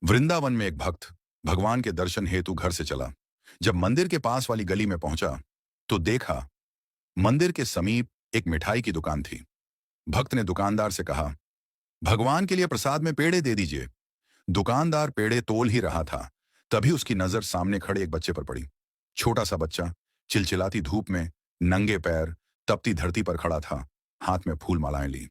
वृंदावन में एक भक्त भगवान के दर्शन हेतु घर से चला। जब मंदिर के पास वाली गली में पहुंचा तो देखा मंदिर के समीप एक मिठाई की दुकान थी। भक्त ने दुकानदार से कहा, भगवान के लिए प्रसाद में पेड़े दे दीजिए। दुकानदार पेड़े तोल ही रहा था, तभी उसकी नजर सामने खड़े एक बच्चे पर पड़ी। छोटा सा बच्चा चिलचिलाती धूप में नंगे पैर तपती धरती पर खड़ा था, हाथ में फूल मालाएं ली।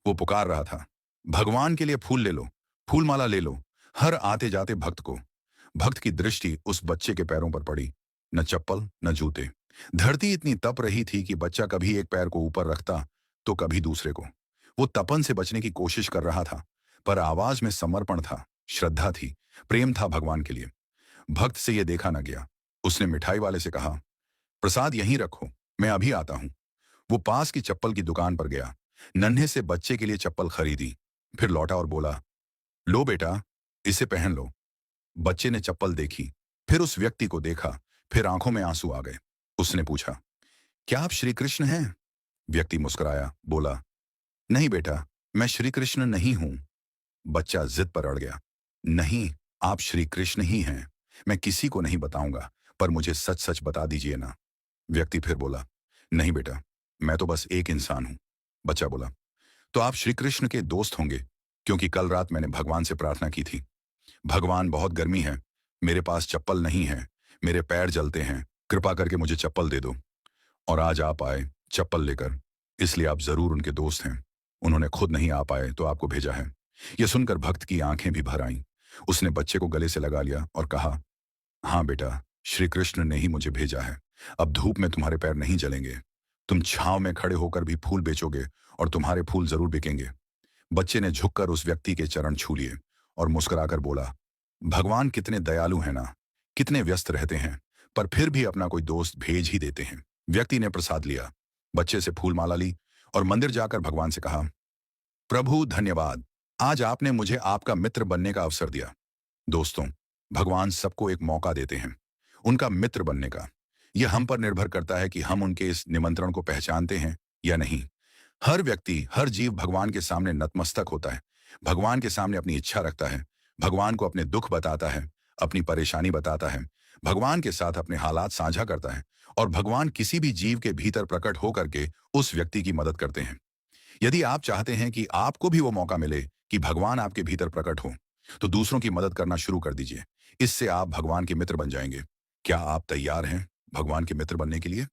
वो पुकार रहा था, भगवान के लिए फूल ले लो, फूल माला ले लो। हर आते जाते भक्त की दृष्टि उस बच्चे के पैरों पर पड़ी। न चप्पल न जूते। धरती इतनी तप रही थी कि बच्चा कभी एक पैर को ऊपर रखता तो कभी दूसरे को। वो तपन से बचने की कोशिश कर रहा था, पर आवाज में समर्पण था, श्रद्धा थी, प्रेम था भगवान के लिए। भक्त से यह देखा न गया। उसने मिठाई वाले से कहा, प्रसाद यहीं रखो, मैं अभी आता हूं। वो पास की चप्पल की दुकान पर गया, नन्हे से बच्चे के लिए चप्पल खरीदी, फिर लौटा और बोला, लो बेटा, इसे पहन लो। बच्चे ने चप्पल देखी, फिर उस व्यक्ति को देखा, फिर आंखों में आंसू आ गए। उसने पूछा, क्या आप श्री कृष्ण हैं? व्यक्ति मुस्कुराया, बोला, नहीं बेटा, मैं श्री कृष्ण नहीं हूं। बच्चा जिद पर अड़ गया, नहीं, आप श्री कृष्ण ही हैं। मैं किसी को नहीं बताऊंगा, पर मुझे सच सच बता दीजिए ना। व्यक्ति फिर बोला, नहीं बेटा, मैं तो बस एक इंसान हूं। बच्चा बोला, तो आप श्री कृष्ण के दोस्त होंगे, क्योंकि कल रात मैंने भगवान से प्रार्थना की थी। भगवान, बहुत गर्मी है, मेरे पास चप्पल नहीं है, मेरे पैर जलते हैं, कृपा करके मुझे चप्पल दे दो। और आज आप आए चप्पल लेकर, इसलिए आप जरूर उनके दोस्त हैं। उन्होंने खुद नहीं आ पाए तो आपको भेजा है। यह सुनकर भक्त की आंखें भी भर आईं। उसने बच्चे को गले से लगा लिया और कहा, हाँ बेटा, श्री कृष्ण ने ही मुझे भेजा है। अब धूप में तुम्हारे पैर नहीं जलेंगे। तुम छांव में खड़े होकर भी फूल बेचोगे और तुम्हारे फूल जरूर बिकेंगे। बच्चे ने झुककर उस व्यक्ति के चरण छू लिए और मुस्कुराकर बोला, भगवान कितने दयालु हैं ना, कितने व्यस्त रहते हैं, पर फिर भी अपना कोई दोस्त भेज ही देते हैं। व्यक्ति ने प्रसाद लिया, बच्चे से फूल माला ली और मंदिर जाकर भगवान से कहा, प्रभु धन्यवाद, आज आपने मुझे आपका मित्र बनने का अवसर दिया। दोस्तों, भगवान सबको एक मौका देते हैं उनका मित्र बनने का। यह हम पर निर्भर करता है कि हम उनके इस निमंत्रण को पहचानते हैं या नहीं। हर व्यक्ति, हर जीव भगवान के सामने नतमस्तक होता है, भगवान के सामने अपनी इच्छा रखता है, भगवान को अपने दुख बताता है, अपनी परेशानी बताता है, भगवान के साथ अपने हालात साझा करता है, और भगवान किसी भी जीव के भीतर प्रकट होकर के उस व्यक्ति की मदद करते हैं। यदि आप चाहते हैं कि आपको भी वो मौका मिले कि भगवान आपके भीतर प्रकट हो, तो दूसरों की मदद करना शुरू कर दीजिए। इससे आप भगवान के मित्र बन जाएंगे। क्या आप तैयार हैं भगवान के मित्र बनने के लिए?